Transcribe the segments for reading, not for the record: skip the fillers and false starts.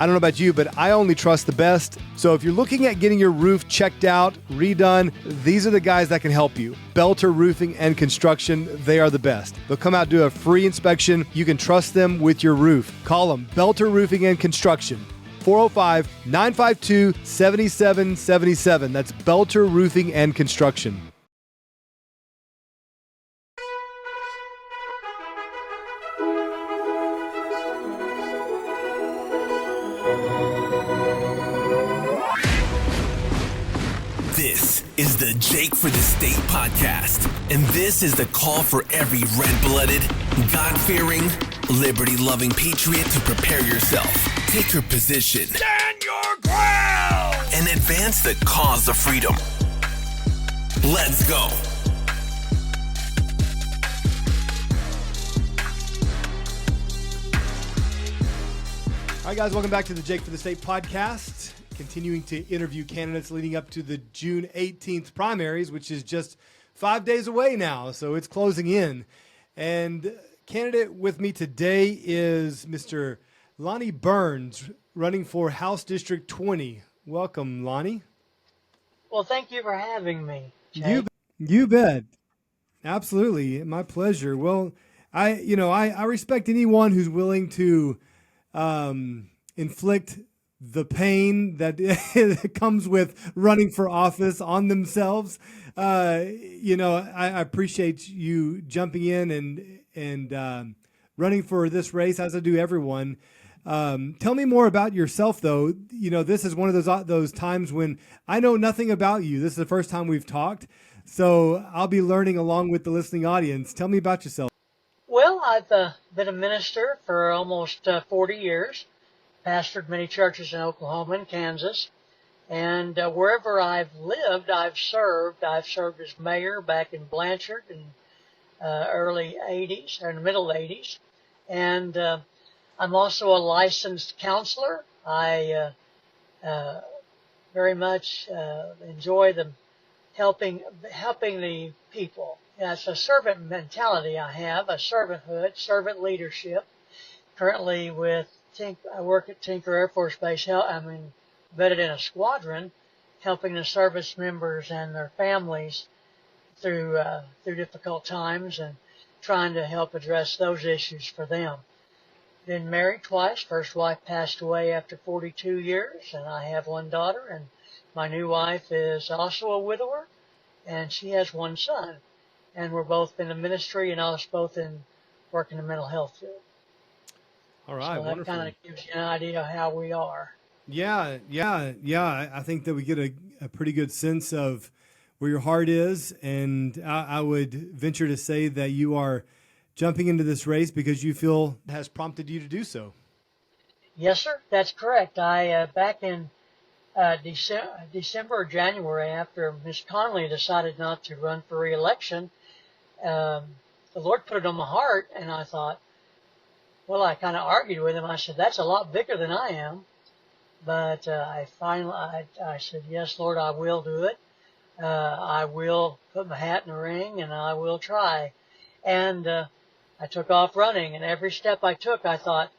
I don't know about you, but I only trust the best. So if you're looking at getting your roof checked out, redone, these are the guys that can help you. Belter Roofing and Construction, they are the best. They'll come out, do a free inspection. You can trust them with your roof. Call them, Belter Roofing and Construction. 405-952-7777. That's Belter Roofing and Construction. This is the Jake for the State podcast, and this is the call for every red-blooded, God-fearing, liberty-loving patriot to prepare yourself, take your position, stand your ground, and advance the cause of freedom. Let's go. All right, guys, welcome back to the Jake for the State podcast. Continuing to interview candidates leading up to the June 18th primaries, which is just 5 days away now, so it's closing in. And candidate with me today is Mr. Lonnie Burns, running for House District 20. Welcome, Lonnie. Well, thank you for having me, Jake. You bet. Absolutely. My pleasure. Well, I respect anyone who's willing to inflict the pain that comes with running for office on themselves. I appreciate you jumping in and running for this race, as I do everyone. Tell me more about yourself, though. You know, this is one of those times when I know nothing about you. This is the first time we've talked, so I'll be learning along with the listening audience. Tell me about yourself. Well, I've been a minister for almost 40 years. Pastored many churches in Oklahoma and Kansas, and wherever I've lived, I've served. I've served as mayor back in Blanchard in early 80s, or in the middle 80s, and I'm also a licensed counselor. I very much enjoy helping the people. That's a servant mentality I have, a servanthood, servant leadership. Currently I work at Tinker Air Force Base. I'm embedded in a squadron, helping the service members and their families through difficult times and trying to help address those issues for them. Been married twice. First wife passed away after 42 years, and I have one daughter. And my new wife is also a widower, and she has one son. And we're both in the ministry and us both work in the mental health field. All right, so that kind of gives you an idea of how we are. Yeah. I think that we get a pretty good sense of where your heart is, and I would venture to say that you are jumping into this race because you feel it has prompted you to do so. Yes, sir, that's correct. I back in December or January, after Ms. Connolly decided not to run for re-election, the Lord put it on my heart, and I thought, well, I kind of argued with him. I said, that's a lot bigger than I am. But I said, yes, Lord, I will do it. I will put my hat in the ring, and I will try. And I took off running, and every step I took, I thought,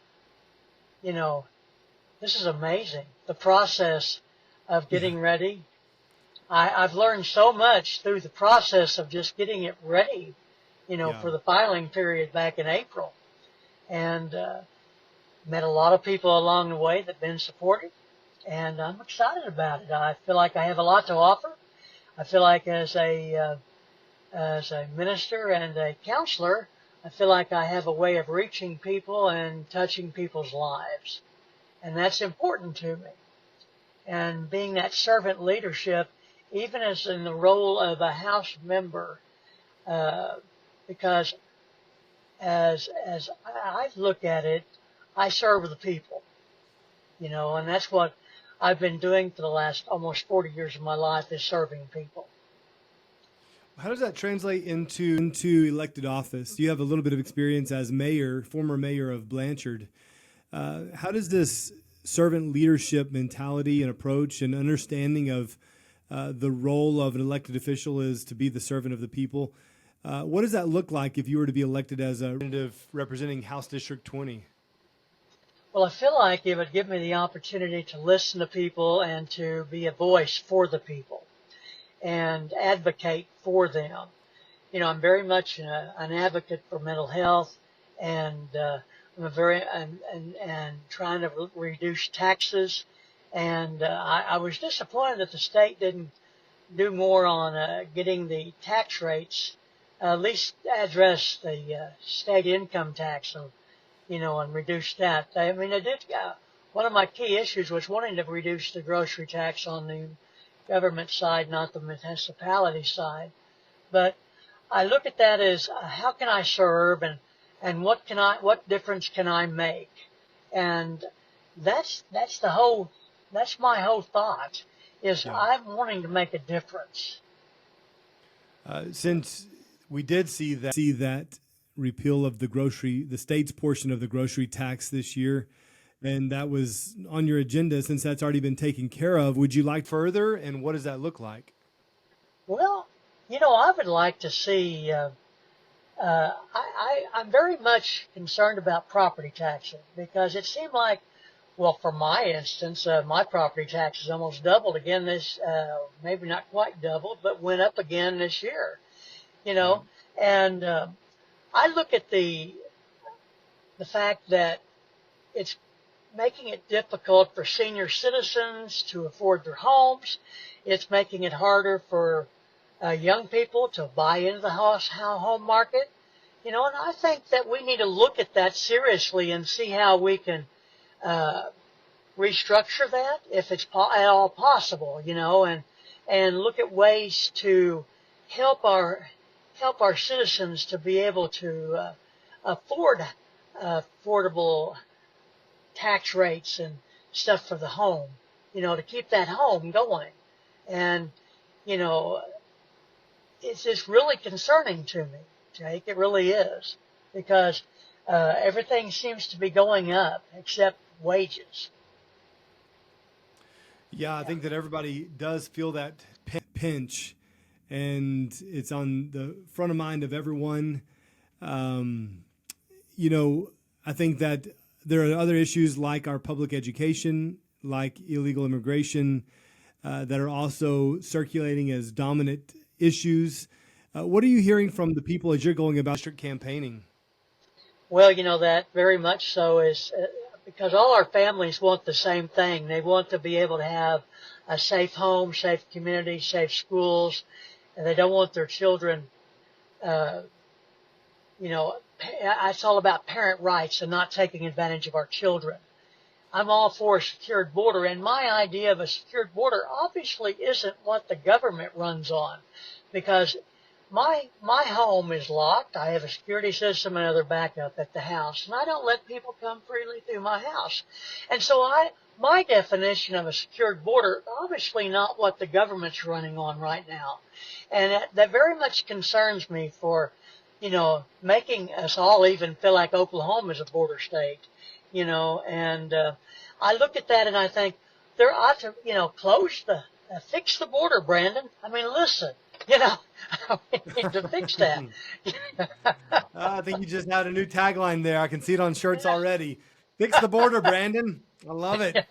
this is amazing. The process of getting ready. I've learned so much through the process of just getting it ready, for the filing period back in April. And met a lot of people along the way that have been supportive, and I'm excited about it. I feel like I have a lot to offer. I feel like as a minister and a counselor, I feel like I have a way of reaching people and touching people's lives, and that's important to me. And being that servant leadership, even as in the role of a House member, because as I look at it, I serve the people, and that's what I've been doing for the last almost 40 years of my life, is serving people. How does that translate into elected office? You have a little bit of experience as mayor, former mayor of Blanchard. How does this servant leadership mentality and approach and understanding of the role of an elected official is to be the servant of the people, what does that look like if you were to be elected as a representative representing House District 20? Well, I feel like it would give me the opportunity to listen to people and to be a voice for the people and advocate for them. I'm very much an advocate for mental health, and I'm a very and trying to reduce taxes. And I was disappointed that the state didn't do more on getting the tax rates, at least address the state income tax, and reduce that. I mean, I did. One of my key issues was wanting to reduce the grocery tax on the government side, not the municipality side. But I look at that as how can I serve, and what difference can I make? And that's my whole thought is Yeah. I'm wanting to make a difference. Since we did see that repeal of the state's portion of the grocery tax this year, and that was on your agenda, since that's already been taken care of, would you like further, and what does that look like? Well, I would like to see. I'm very much concerned about property taxes because it seemed like, well, for my instance, my property taxes almost doubled again maybe not quite doubled, but went up again this year. And I look at the fact that it's making it difficult for senior citizens to afford their homes. It's making it harder for young people to buy into the home market. And I think that we need to look at that seriously and see how we can restructure that if it's at all possible, and look at ways to help our citizens to be able to afford affordable tax rates and stuff for the home, to keep that home going. And, it's just really concerning to me, Jake. It really is, because everything seems to be going up except wages. Yeah, I think that everybody does feel that pinch, and it's on the front of mind of everyone. I think that there are other issues like our public education, like illegal immigration, that are also circulating as dominant issues. What are you hearing from the people as you're going about district campaigning? Well, that very much so is because all our families want the same thing. They want to be able to have a safe home, safe community, safe schools, and they don't want their children, it's all about parent rights and not taking advantage of our children. I'm all for a secured border, and my idea of a secured border obviously isn't what the government runs on, because my home is locked. I have a security system and other backup at the house, and I don't let people come freely through my house. And so my definition of a secured border, obviously not what the government's running on right now. And that very much concerns me for, making us all even feel like Oklahoma is a border state, and I look at that and I think there ought to, fix the border, Brandon. I mean, listen, we need to fix that. I think you just had a new tagline there. I can see it on shirts already. Fix the border, Brandon. I love it.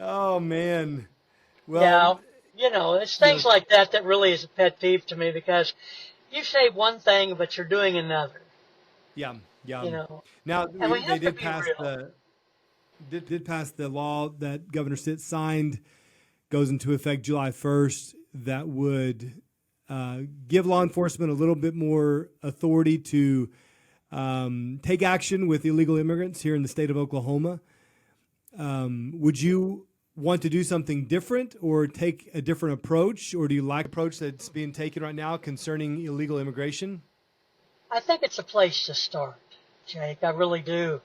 Oh, man. Well, it's things like that really is a pet peeve to me, because you say one thing, but you're doing another. Yeah. Now, they did pass the law that Governor Stitt signed, goes into effect July 1st, that would give law enforcement a little bit more authority to take action with illegal immigrants here in the state of Oklahoma. Would you want to do something different or take a different approach, or do you like the approach that's being taken right now concerning illegal immigration? I think it's a place to start, Jake. I really do.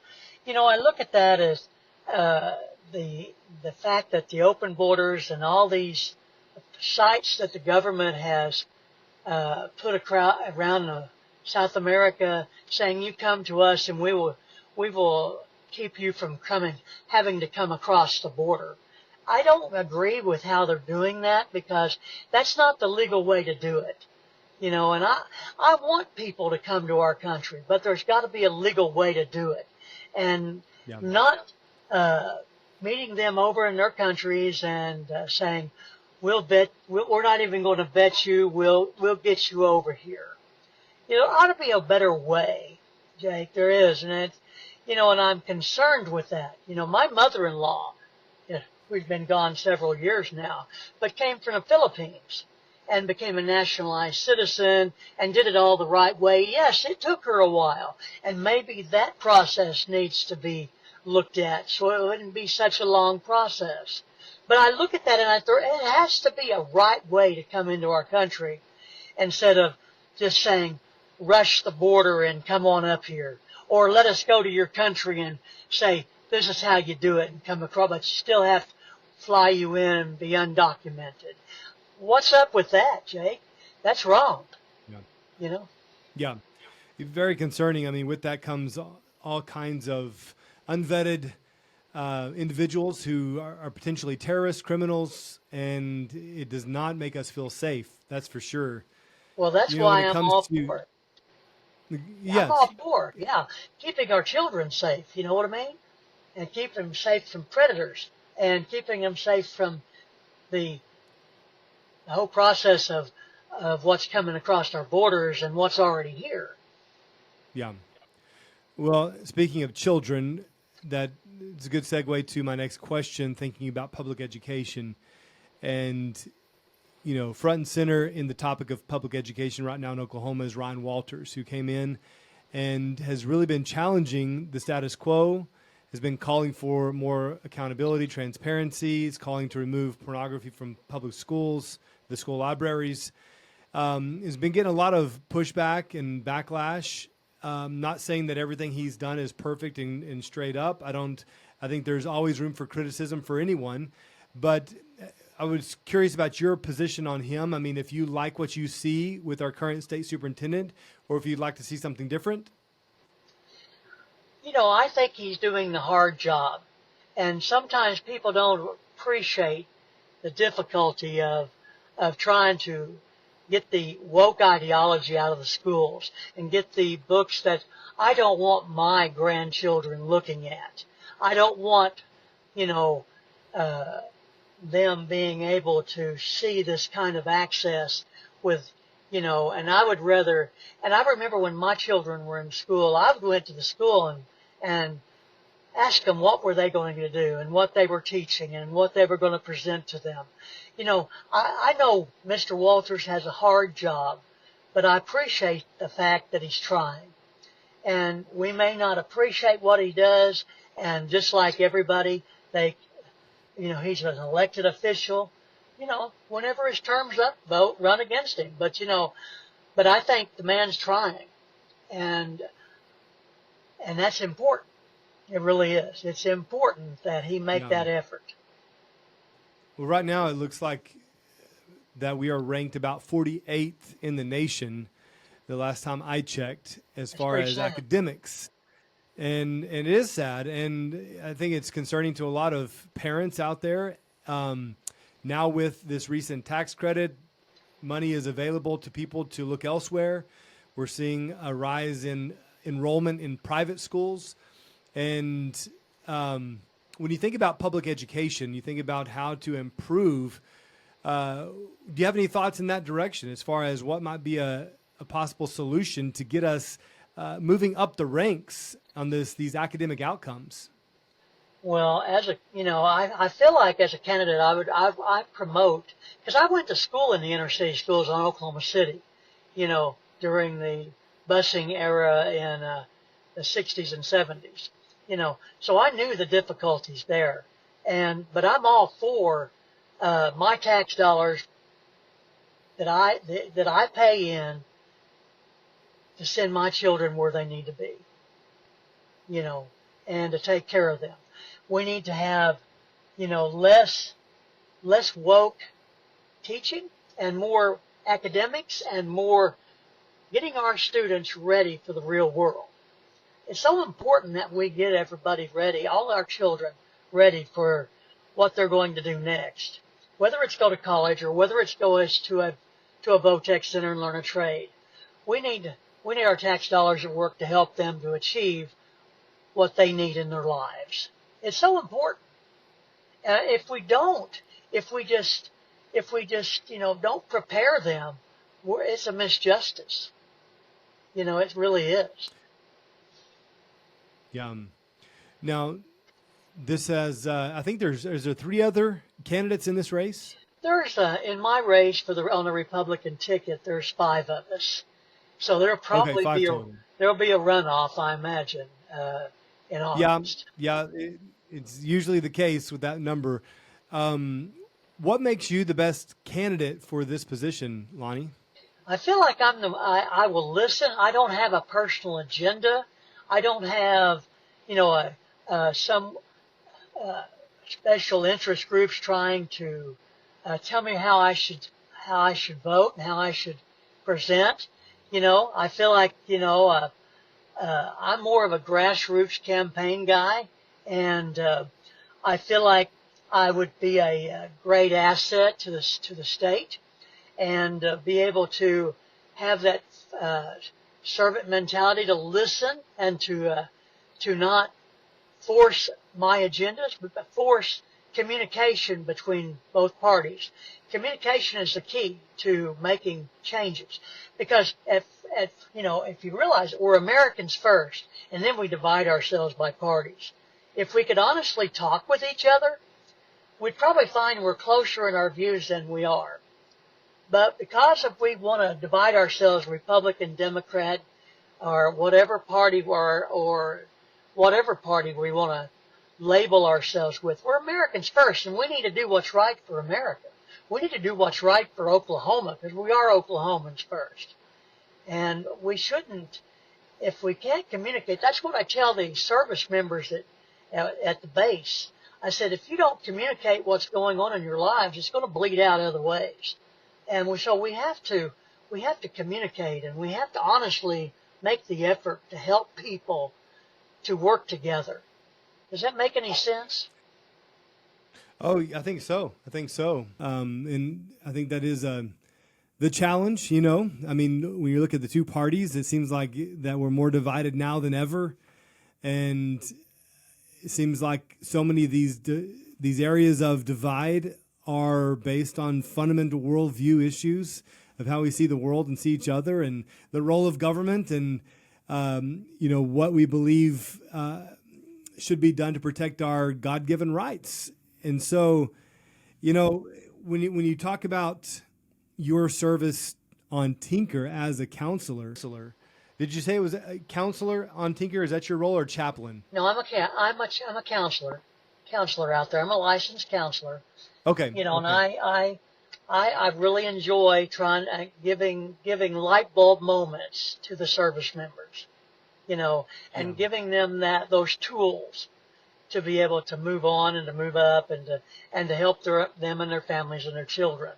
I look at that as the fact that the open borders and all these sites that the government has put around South America, saying you come to us and we will keep you from having to come across the border. I don't agree with how they're doing that, because that's not the legal way to do it. And I want people to come to our country, but there's got to be a legal way to do it, and Yeah. not meeting them over in their countries and saying, we're not even going to vet you, we'll get you over here. There ought to be a better way, Jake. There is, and and I'm concerned with that. My mother-in-law, we've been gone several years now, but came from the Philippines and became a nationalized citizen and did it all the right way. Yes, it took her a while, and maybe that process needs to be looked at so it wouldn't be such a long process. But I look at that and I thought it has to be a right way to come into our country instead of just saying, rush the border and come on up here, or let us go to your country and say, this is how you do it and come across, but you still have to fly you in and be undocumented. What's up with that, Jake? That's wrong. Yeah. Yeah. Very concerning. I mean, with that comes all kinds of unvetted individuals who are potentially terrorists, criminals, and it does not make us feel safe. That's for sure. Well, that's why I'm all for it. Yes. I'm all for it, yeah. Keeping our children safe, you know what I mean? And keeping them safe from predators and keeping them safe from the whole process of what's coming across our borders and what's already here. Yeah. Well, speaking of children, that is a good segue to my next question, thinking about public education. And, front and center in the topic of public education right now in Oklahoma is Ryan Walters, who came in and has really been challenging the status quo, has been calling for more accountability, transparency, is calling to remove pornography from public schools, the school libraries. Has been getting a lot of pushback and backlash. Not saying that everything he's done is perfect and straight up. I think there's always room for criticism for anyone, but I was curious about your position on him. I mean, if you like what you see with our current state superintendent, or if you'd like to see something different. I think he's doing the hard job, and sometimes people don't appreciate the difficulty of trying to get the woke ideology out of the schools and get the books that I don't want my grandchildren looking at. I don't want, them being able to see this kind of access with, and I would rather, and I remember when my children were in school, I went to the school and ask them what were they going to do and what they were teaching and what they were going to present to them. I know Mr. Walters has a hard job, but I appreciate the fact that he's trying. And we may not appreciate what he does, and just like everybody, he's an elected official. Whenever his term's up, vote, run against him. But I think the man's trying, and that's important. It really is. It's important that he make that effort. Well, right now it looks like that we are ranked about 48th in the nation the last time I checked as far as academics. And it is sad, and I think it's concerning to a lot of parents out there. Now with this recent tax credit, money is available to people to look elsewhere. We're seeing a rise in enrollment in private schools. And when you think about public education, you think about how to improve. Do you have any thoughts in that direction as far as what might be a possible solution to get us moving up the ranks on these academic outcomes? Well, I feel like as a candidate, I promote, because I went to school in the inner city schools in Oklahoma City, during the busing era in the 60s and 70s, so I knew the difficulties there. But I'm all for my tax dollars that I pay in to send my children where they need to be, and to take care of them. We need to have, less woke teaching and more academics and more getting our students ready for the real world. It's so important that we get everybody ready, all our children ready for what they're going to do next, whether it's go to college or whether it's go to to a Votech center and learn a trade. We need our tax dollars at work to help them to achieve what they need in their lives. It's so important. If we just don't prepare them, it's a misjustice. It really is. Yeah. Now, this has, I think is there 3 other candidates in this race? There's, in my race on the Republican ticket, there's 5 of us. So there'll probably Okay, 5 total. There'll be a runoff, I imagine, in August. Yeah. It's usually the case with that number. What makes you the best candidate for this position, Lonnie? I feel like I will listen. I don't have a personal agenda. I don't have, some special interest groups trying to tell me how I should vote and how I should present. I feel like, I'm more of a grassroots campaign guy, and I feel like I would be a great asset to the state, and be able to have that servant mentality to listen and to not force my agendas, but force communication between both parties. Communication is the key to making changes, because if you realize that we're Americans first, and then we divide ourselves by parties. If we could honestly talk with each other, we'd probably find we're closer in our views than we are. But because if we want to divide ourselves, Republican, Democrat, or whatever party or whatever party we want to label ourselves with, we're Americans first, and we need to do what's right for America. We need to do what's right for Oklahoma, because we are Oklahomans first. And we shouldn't, if we can't communicate, that's what I tell the service members at the base. I said, if you don't communicate what's going on in your lives, it's going to bleed out other ways. And so we have to communicate, and we have to honestly make the effort to help people to work together. Does that make any sense? Oh, I think so. And I think that is the challenge, I mean, when you look at the 2 parties, it seems like that we're more divided now than ever. And it seems like so many of these areas of divide are based on fundamental worldview issues of how we see the world and see each other, and the role of government, and what we believe should be done to protect our God-given rights. And so, when you talk about your service on Tinker as a counselor, did you say it was a counselor on Tinker? Is that your role, or chaplain? No, I'm a counselor out there. I'm a licensed counselor. Okay. And I really enjoy giving light bulb moments to the service members, and giving them those tools to be able to move on and to move up and to help them and their families and their children.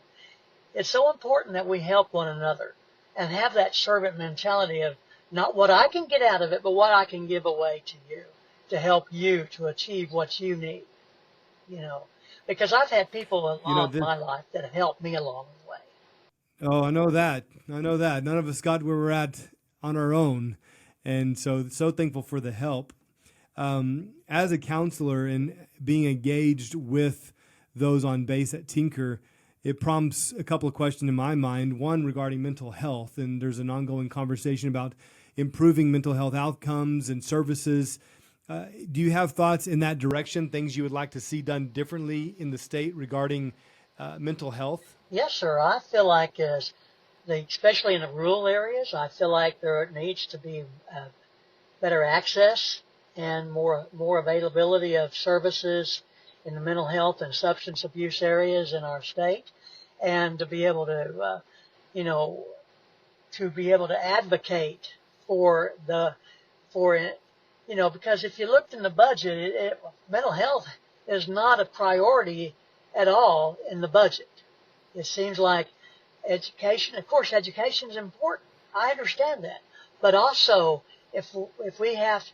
It's so important that we help one another and have that servant mentality of not what I can get out of it, but what I can give away to you to help you to achieve what you need, because I've had people in my life that have helped me along the way. Oh, I know that. None of us got where we're at on our own. And so thankful for the help. As a counselor and being engaged with those on base at Tinker, it prompts a couple of questions in my mind. One regarding mental health, and there's an ongoing conversation about improving mental health outcomes and services. Do you have thoughts in that direction, things you would like to see done differently in the state regarding mental health? Yes, sir. I feel like, especially in the rural areas, I feel like there needs to be better access and more availability of services in the mental health and substance abuse areas in our state, and to be able to, advocate because if you looked in the budget, mental health is not a priority at all in the budget. It seems like education, of course, education is important. I understand that, but also if we have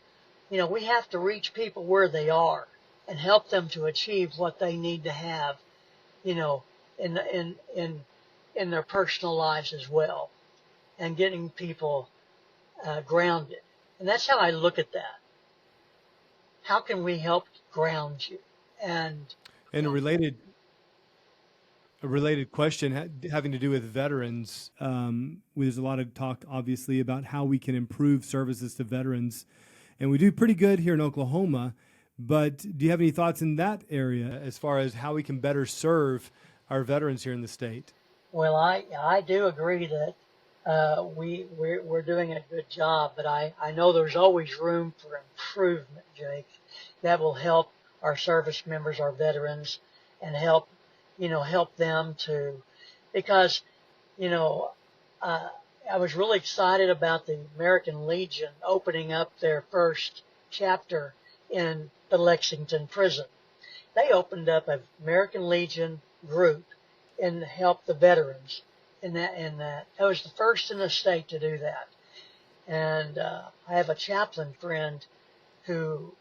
to reach people where they are and help them to achieve what they need to have, in in their personal lives as well, and getting people grounded. And that's how I look at that. How can we help ground you? And And a related question having to do with veterans. There's a lot of talk, obviously, about how we can improve services to veterans, and we do pretty good here in Oklahoma. But do you have any thoughts in that area as far as how we can better serve our veterans here in the state? well, I do agree that we're doing a good job, but I know there's always room for improvement, Jake. That will help our service members, our veterans, and help them to, because I was really excited about the American Legion opening up their first chapter in the Lexington prison. They opened up an American Legion group and help the veterans in that. That was the first in the state to do that. And I have a chaplain friend who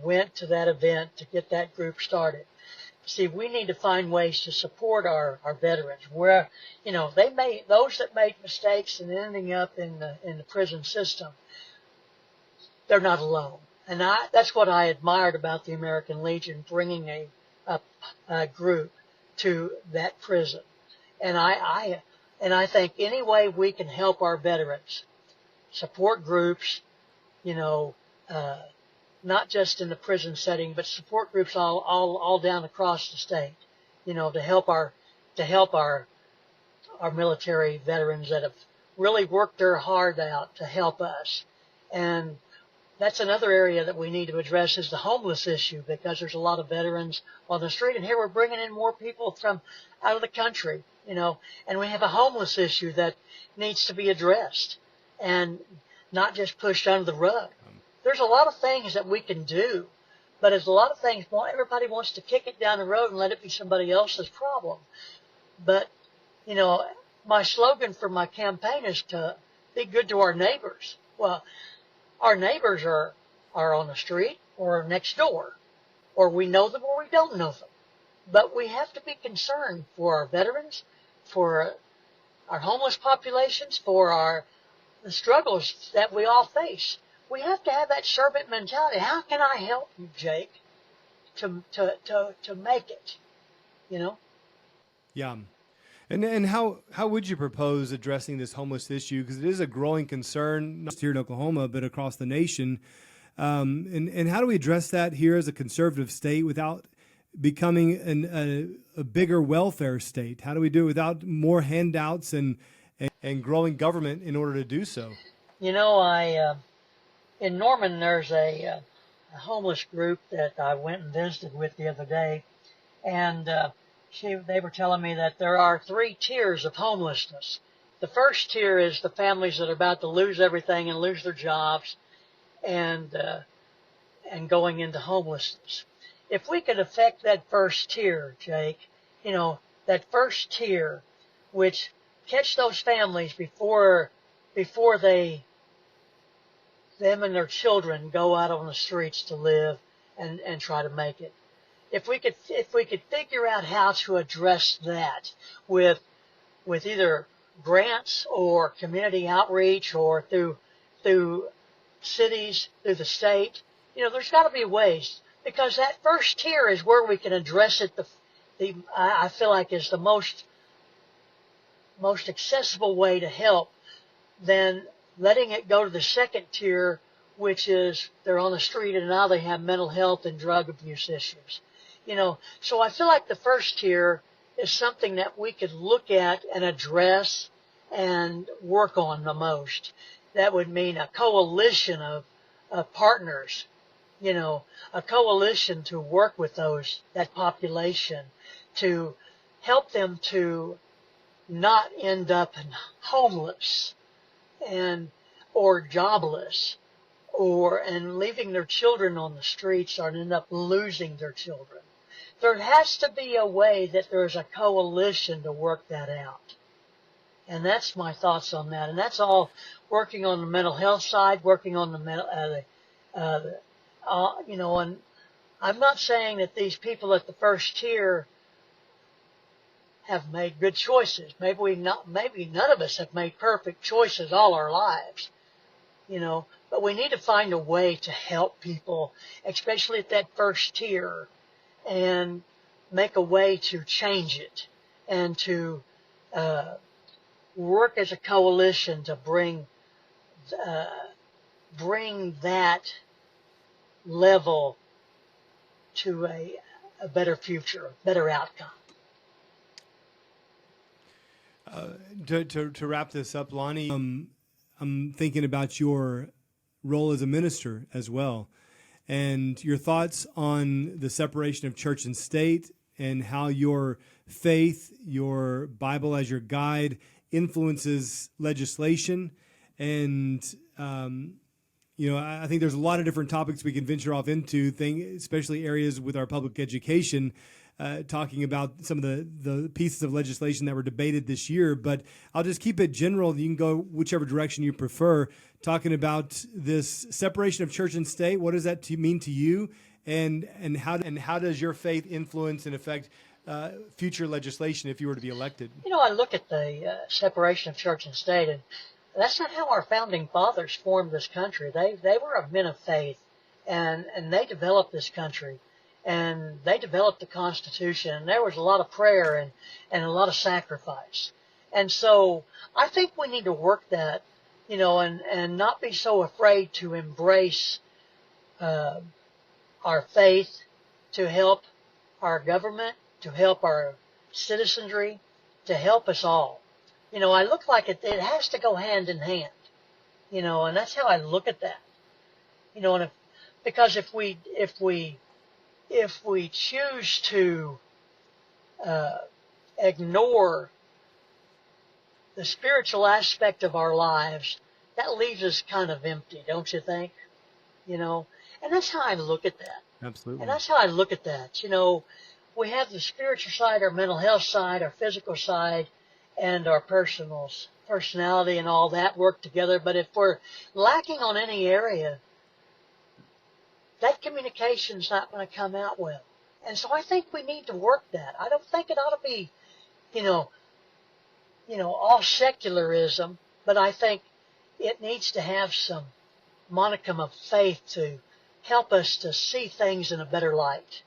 went to that event to get that group started. See, we need to find ways to support our veterans where, those that make mistakes and ending up in the prison system, they're not alone. And that's what I admired about the American Legion, bringing a group to that prison. And I think any way we can help our veterans, support groups, not just in the prison setting, but support groups all down across the state, to help our military veterans that have really worked their heart out to help us. And that's another area that we need to address, is the homeless issue, because there's a lot of veterans on the street, and here we're bringing in more people from out of the country, and we have a homeless issue that needs to be addressed and not just pushed under the rug. There's a lot of things that we can do, but there's a lot of things, everybody wants to kick it down the road and let it be somebody else's problem. But, my slogan for my campaign is to be good to our neighbors. Well, our neighbors are on the street or next door, or we know them or we don't know them. But we have to be concerned for our veterans, for our homeless populations, for the struggles that we all face. We have to have that servant mentality. How can I help you, Jake, to make it? Yeah. And how would you propose addressing this homeless issue? Because it is a growing concern, not just here in Oklahoma, but across the nation. And how do we address that here as a conservative state without becoming a bigger welfare state? How do we do it without more handouts and growing government in order to do so? In Norman, there's a homeless group that I went and visited with the other day, and they were telling me that there are 3 tiers of homelessness. The first tier is the families that are about to lose everything and lose their jobs, and going into homelessness. If we could affect that first tier, Jake, that first tier, which catch those families before them and their children go out on the streets to live and try to make it. If we could figure out how to address that with either grants or community outreach or through cities, through the state, there's got to be ways, because that first tier is where we can address it. I feel like is the most accessible way to help, than letting it go to the second tier, which is they're on the street and now they have mental health and drug abuse issues. So I feel like the first tier is something that we could look at and address and work on the most. That would mean a coalition of partners, a coalition to work with that population, to help them to not end up homeless or jobless, and leaving their children on the streets, or end up losing their children. There has to be a way that there's a coalition to work that out. And that's my thoughts on that. And that's all working on the mental health side, working on the and I'm not saying that these people at the first tier have made good choices. Maybe none of us have made perfect choices all our lives, but we need to find a way to help people, especially at that first tier, and make a way to change it and to work as a coalition to bring that level to a better future, a better outcome. To wrap this up, Lonnie, I'm thinking about your role as a minister as well, and your thoughts on the separation of church and state, and how your faith, your Bible as your guide, influences legislation. And I think there's a lot of different topics we can venture off into, especially areas with our public education, talking about some of the pieces of legislation that were debated this year. But I'll just keep it general. You can go whichever direction you prefer, talking about this separation of church and state. What does that mean to you? And how does your faith influence and affect future legislation if you were to be elected? I look at the separation of church and state, and that's not how our founding fathers formed this country. They were men of faith, and they developed this country, and they developed the Constitution. And there was a lot of prayer and a lot of sacrifice. And so I think we need to work that, and not be so afraid to embrace our faith, to help our government, to help our citizenry, to help us all. I look like it has to go hand in hand, and that's how I look at that. Because if we choose to ignore the spiritual aspect of our lives, that leaves us kind of empty, don't you think? And that's how I look at that. Absolutely. And that's how I look at that. We have the spiritual side, our mental health side, our physical side, and our personality and all that work together. But if we're lacking on any area, that communication's not going to come out well. And so I think we need to work that. I don't think it ought to be, all secularism, but I think it needs to have some modicum of faith to help us to see things in a better light.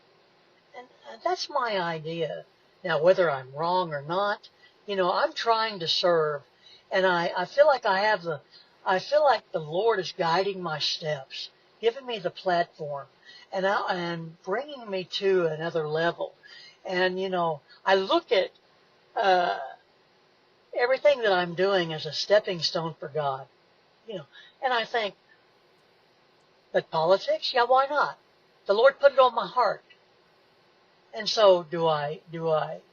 And that's my idea. Now, whether I'm wrong or not, I'm trying to serve, and I feel like I feel like the Lord is guiding my steps, giving me the platform, and bringing me to another level. And, I look at everything that I'm doing as a stepping stone for God, and I think, but politics? Yeah, why not? The Lord put it on my heart. And so do I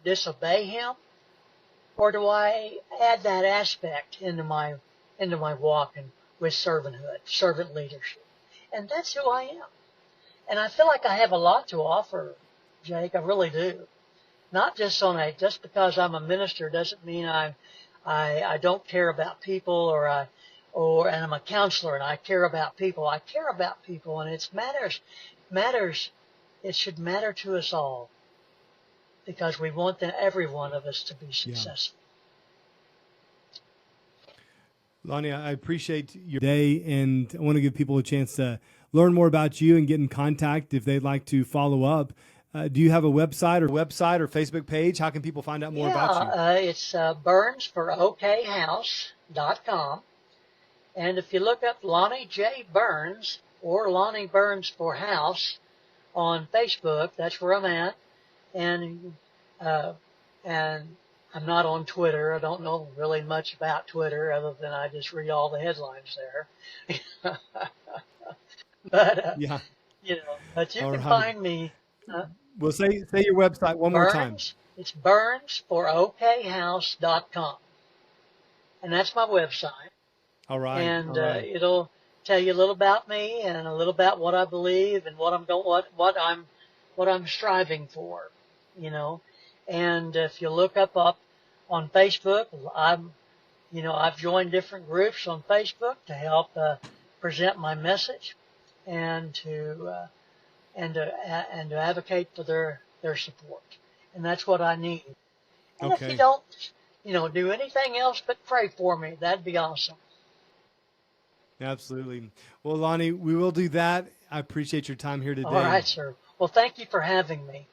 disobey Him, or do I add that aspect into my walk and with servanthood, servant leadership? And that's who I am. And I feel like I have a lot to offer, Jake. I really do. Not just because I'm a minister doesn't mean I don't care about people, and I'm a counselor and I care about people. I care about people, and it matters. It should matter to us all, because we want every one of us to be successful. Yeah. Lonnie, I appreciate your day, and I want to give people a chance to learn more about you and get in contact if they'd like to follow up. Do you have a website or Facebook page? How can people find out more about you? It's burnsforokhouse.com. And if you look up Lonnie J. Burns or Lonnie Burns for House on Facebook, that's where I'm at. And I'm not on Twitter. I don't know really much about Twitter other than I just read all the headlines there. But yeah, but you can find me. Well, say your website one more time. It's burnsforokhouse.com, and that's my website. All right. And it'll tell you a little about me and a little about what I believe and what I'm striving for, And if you look up on Facebook, I've joined different groups on Facebook to help present my message and to advocate for their support. And that's what I need. And if you Okay. don't, do anything else but pray for me, that'd be awesome. Absolutely. Well, Lonnie, we will do that. I appreciate your time here All today. right, sir. Well, thank you for having me.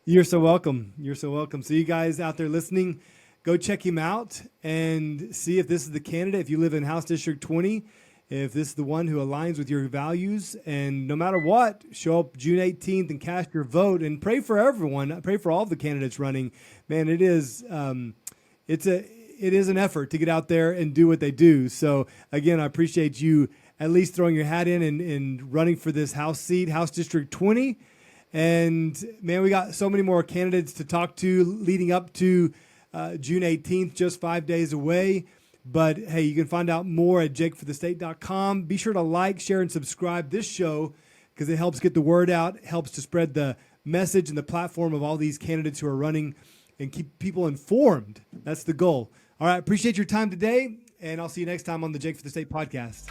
You're so welcome. You're so welcome. So you guys out there listening, go check him out and see if this is the candidate. If you live in House District 20, if this is the one who aligns with your values, and no matter what, show up June 18th and cast your vote and pray for everyone. Pray for all the candidates running. Man, it is an effort to get out there and do what they do. So again, I appreciate you at least throwing your hat in and running for this House seat, House District 20. And man, we got so many more candidates to talk to leading up to June 18th, just 5 days away. But hey, you can find out more at jakeforthestate.com. Be sure to like, share, and subscribe this show because it helps get the word out, helps to spread the message and the platform of all these candidates who are running and keep people informed. That's the goal. All right, appreciate your time today, and I'll see you next time on the Jake for the State podcast.